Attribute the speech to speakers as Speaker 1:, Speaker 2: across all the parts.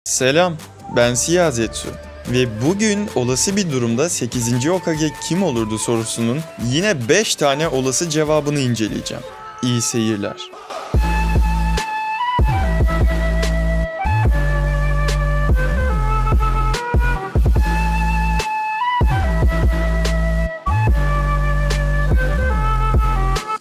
Speaker 1: Selam, ben Siyah Zetsu ve bugün olası bir durumda 8. Hokage kim olurdu sorusunun yine 5 tane olası cevabını inceleyeceğim. İyi seyirler.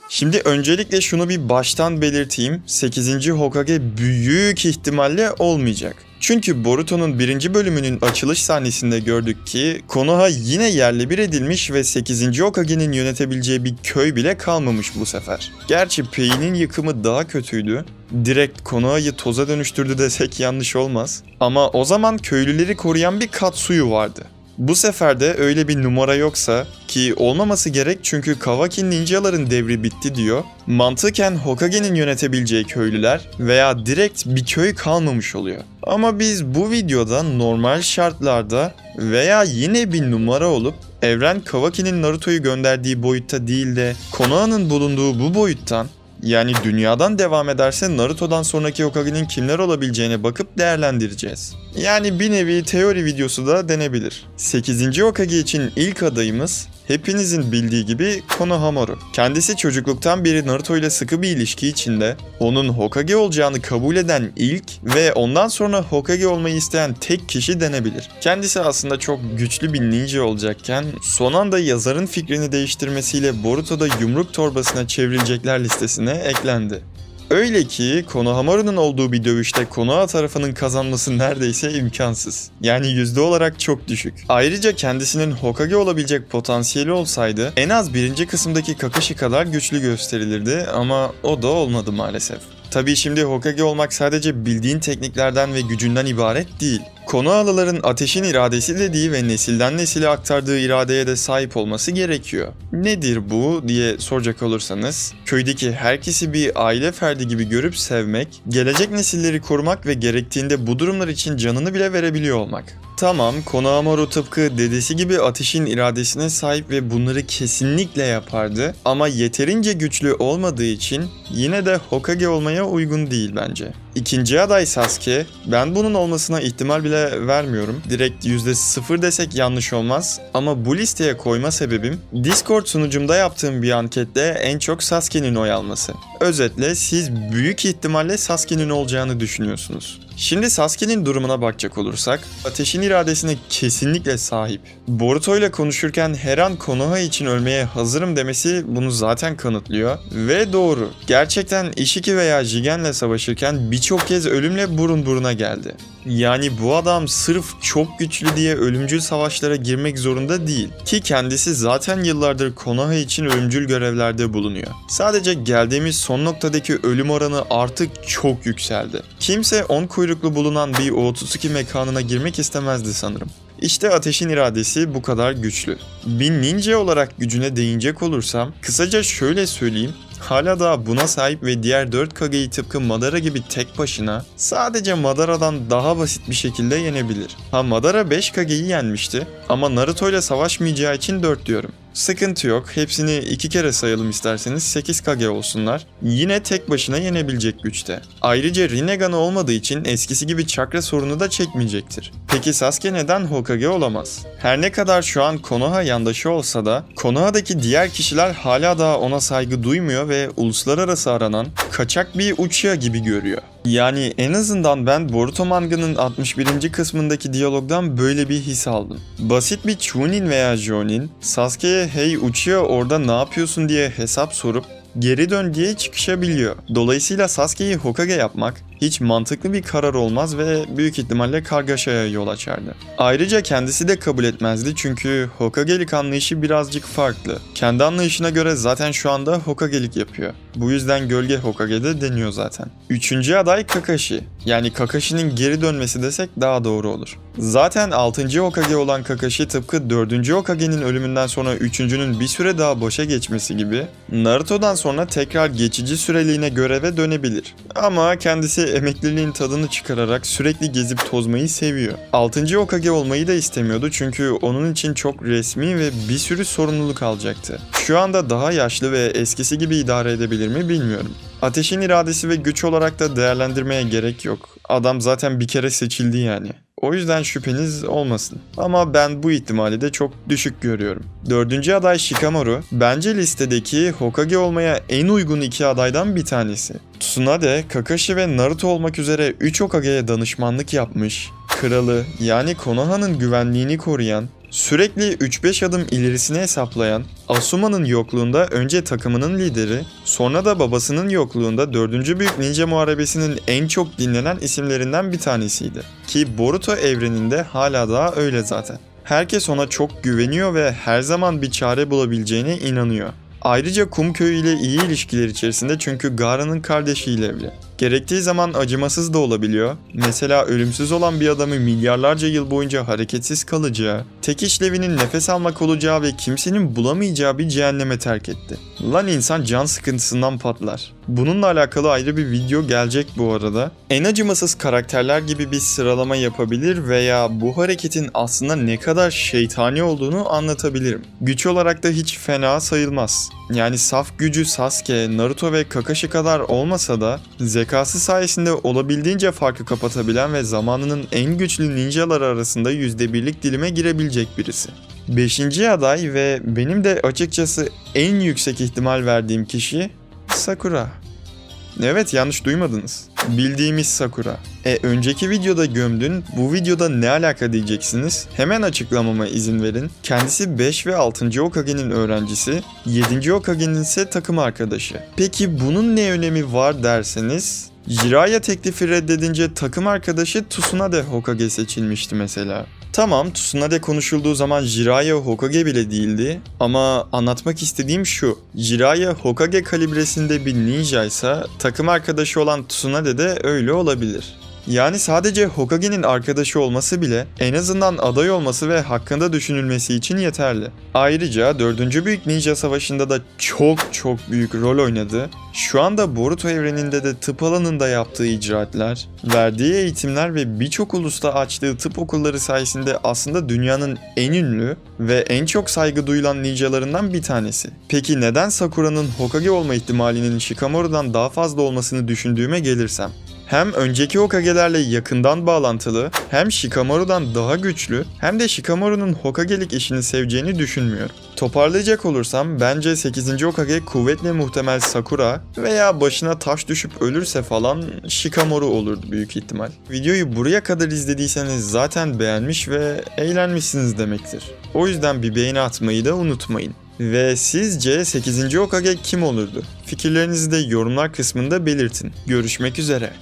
Speaker 1: Şimdi öncelikle şunu bir baştan belirteyim. 8. Hokage büyük ihtimalle olmayacak. Çünkü Boruto'nun 1. bölümünün açılış sahnesinde gördük ki Konoha yine yerle bir edilmiş ve 8. Hokage'nin yönetebileceği bir köy bile kalmamış bu sefer. Gerçi Pain'in yıkımı daha kötüydü. Direkt Konoha'yı toza dönüştürdü desek yanlış olmaz. Ama o zaman köylüleri koruyan bir Katsuyu vardı. Bu sefer de öyle bir numara yoksa, ki olmaması gerek çünkü Kawaki ninjaların devri bitti diyor, mantıken Hokage'nin yönetebileceği köylüler veya direkt bir köy kalmamış oluyor. Ama biz bu videoda normal şartlarda veya yine bir numara olup evren Kawaki'nin Naruto'yu gönderdiği boyutta değil de Konoha'nın bulunduğu bu boyuttan, yani dünyadan devam ederse Naruto'dan sonraki Hokage'nin kimler olabileceğine bakıp değerlendireceğiz. Yani bir nevi teori videosu da denebilir. 8. Hokage için ilk adayımız hepinizin bildiği gibi Konohamaru. Kendisi çocukluktan beri Naruto ile sıkı bir ilişki içinde, onun Hokage olacağını kabul eden ilk ve ondan sonra Hokage olmayı isteyen tek kişi denebilir. Kendisi aslında çok güçlü bir ninja olacakken son anda yazarın fikrini değiştirmesiyle Boruto'da yumruk torbasına çevrilecekler listesine eklendi. Öyle ki Konohamaru'nun olduğu bir dövüşte Konoha tarafının kazanması neredeyse imkansız. Yani yüzde olarak çok düşük. Ayrıca kendisinin Hokage olabilecek potansiyeli olsaydı en az birinci kısımdaki Kakashi kadar güçlü gösterilirdi ama o da olmadı maalesef. Tabii şimdi Hokage olmak sadece bildiğin tekniklerden ve gücünden ibaret değil. Konohalıların ateşin iradesi dediği ve nesilden nesile aktardığı iradeye de sahip olması gerekiyor. Nedir bu diye soracak olursanız, köydeki herkesi bir aile ferdi gibi görüp sevmek, gelecek nesilleri korumak ve gerektiğinde bu durumlar için canını bile verebiliyor olmak. Tamam, Konohamaru tıpkı dedesi gibi ateşin iradesine sahip ve bunları kesinlikle yapardı ama yeterince güçlü olmadığı için yine de Hokage olmaya uygun değil bence. İkinci aday Sasuke, ben bunun olmasına ihtimal bile vermiyorum. Direkt %0 desek yanlış olmaz ama bu listeye koyma sebebim Discord sunucumda yaptığım bir ankette en çok Sasuke'nin oy alması. Özetle siz büyük ihtimalle Sasuke'nin olacağını düşünüyorsunuz. Şimdi Sasuke'nin durumuna bakacak olursak, ateşin iradesine kesinlikle sahip. Boruto ile konuşurken her an Konoha için ölmeye hazırım demesi bunu zaten kanıtlıyor. Ve doğru, gerçekten Ishiki veya Jigen'le savaşırken birçok kez ölümle burun buruna geldi. Yani bu adam sırf çok güçlü diye ölümcül savaşlara girmek zorunda değil. Ki kendisi zaten yıllardır Konoha için ölümcül görevlerde bulunuyor. Sadece geldiğimiz son noktadaki ölüm oranı artık çok yükseldi. Kimse 10 kuyruklu bulunan bir Otsutsuki mekanına girmek istemezdi sanırım. İşte ateşin iradesi bu kadar güçlü. Bir ninja olarak gücüne değinecek olursam, kısaca şöyle söyleyeyim. Hala daha buna sahip ve diğer 4 Kage'yi tıpkı Madara gibi tek başına sadece Madara'dan daha basit bir şekilde yenebilir. Madara 5 Kage'yi yenmişti ama Naruto ile savaşmayacağı için 4 diyorum. Sıkıntı yok, hepsini 2 kere sayalım isterseniz 8 Kage olsunlar. Yine tek başına yenebilecek güçte. Ayrıca Rinnegan'ı olmadığı için eskisi gibi çakra sorunu da çekmeyecektir. Peki Sasuke neden Hokage olamaz? Her ne kadar şu an Konoha yandaşı olsa da Konoha'daki diğer kişiler hala daha ona saygı duymuyor ve uluslararası aranan kaçak bir Uchiha gibi görüyor. Yani en azından ben Boruto manganın 61. kısmındaki diyalogdan böyle bir his aldım. Basit bir Chunin veya Jonin, Sasuke'ye "Hey Uchiha orada ne yapıyorsun?" diye hesap sorup geri dön diye çıkışabiliyor. Dolayısıyla Sasuke'yi Hokage yapmak hiç mantıklı bir karar olmaz ve büyük ihtimalle kargaşaya yol açardı. Ayrıca kendisi de kabul etmezdi çünkü Hokage'lik anlayışı birazcık farklı. Kendi anlayışına göre zaten şu anda Hokage'lik yapıyor. Bu yüzden gölge Hokage de deniyor zaten. Üçüncü aday Kakashi. Yani Kakashi'nin geri dönmesi desek daha doğru olur. Zaten 6. Hokage olan Kakashi tıpkı 4. Hokage'nin ölümünden sonra 3.'nün bir süre daha boşa geçmesi gibi Naruto'dan sonra tekrar geçici süreliğine göreve dönebilir. Ama kendisi emekliliğin tadını çıkararak sürekli gezip tozmayı seviyor. 6. Hokage olmayı da istemiyordu çünkü onun için çok resmi ve bir sürü sorumluluk alacaktı. Şu anda daha yaşlı ve eskisi gibi idare edebilir mi bilmiyorum. Ateşin iradesi ve güç olarak da değerlendirmeye gerek yok. Adam zaten bir kere seçildi yani. O yüzden şüpheniz olmasın. Ama ben bu ihtimali de çok düşük görüyorum. 4. aday Shikamaru, bence listedeki Hokage olmaya en uygun 2 adaydan bir tanesi. Tsunade, Kakashi ve Naruto olmak üzere 3 Hokage'ye danışmanlık yapmış, kralı yani Konoha'nın güvenliğini koruyan, sürekli 3-5 adım ilerisini hesaplayan, Asuma'nın yokluğunda önce takımının lideri, sonra da babasının yokluğunda 4. Büyük Ninja Muharebesi'nin en çok dinlenen isimlerinden bir tanesiydi. Ki Boruto evreninde hala daha öyle zaten. Herkes ona çok güveniyor ve her zaman bir çare bulabileceğine inanıyor. Ayrıca Kum Köyü ile iyi ilişkiler içerisinde çünkü Gaara'nın kardeşiyle evli. Gerektiği zaman acımasız da olabiliyor. Mesela ölümsüz olan bir adamı milyarlarca yıl boyunca hareketsiz kalacağı, tek işlevinin nefes almak olacağı ve kimsenin bulamayacağı bir cehenneme terk etti. Lan insan can sıkıntısından patlar. Bununla alakalı ayrı bir video gelecek bu arada. En acımasız karakterler gibi bir sıralama yapabilir veya bu hareketin aslında ne kadar şeytani olduğunu anlatabilirim. Güç olarak da hiç fena sayılmaz. Yani saf gücü Sasuke, Naruto ve Kakashi kadar olmasa da zekası sayesinde olabildiğince farkı kapatabilen ve zamanının en güçlü ninjaları arasında %1'lik dilime girebilecek birisi. 5. aday ve benim de açıkçası en yüksek ihtimal verdiğim kişi Sakura. Evet, yanlış duymadınız. Bildiğimiz Sakura. Önceki videoda gömdün, bu videoda ne alaka diyeceksiniz? Hemen açıklamama izin verin. Kendisi 5 ve 6. Hokage'nin öğrencisi, 7. Hokage'nin ise takım arkadaşı. Peki bunun ne önemi var derseniz, Jiraiya teklifi reddedince takım arkadaşı Tsunade Hokage seçilmişti mesela. Tamam, Tsunade konuşulduğu zaman Jiraiya Hokage bile değildi ama anlatmak istediğim şu: Jiraiya Hokage kalibresinde bir ninjaysa takım arkadaşı olan Tsunade de öyle olabilir. Yani sadece Hokage'nin arkadaşı olması bile en azından aday olması ve hakkında düşünülmesi için yeterli. Ayrıca 4. Büyük Ninja Savaşı'nda da çok büyük rol oynadı. Şu anda Boruto evreninde de tıp alanında yaptığı icraatler, verdiği eğitimler ve birçok ulusta açtığı tıp okulları sayesinde aslında dünyanın en ünlü ve en çok saygı duyulan ninjalarından bir tanesi. Peki neden Sakura'nın Hokage olma ihtimalinin Shikamaru'dan daha fazla olmasını düşündüğüme gelirsem? Hem önceki Hokage'lerle yakından bağlantılı, hem Shikamaru'dan daha güçlü, hem de Shikamaru'nun Hokage'lik işini seveceğini düşünmüyorum. Toparlayacak olursam bence 8. Hokage kuvvetle muhtemel Sakura veya başına taş düşüp ölürse falan Shikamaru olurdu büyük ihtimal. Videoyu buraya kadar izlediyseniz zaten beğenmiş ve eğlenmişsiniz demektir. O yüzden bir beğeni atmayı da unutmayın. Ve sizce 8. Hokage kim olurdu? Fikirlerinizi de yorumlar kısmında belirtin. Görüşmek üzere.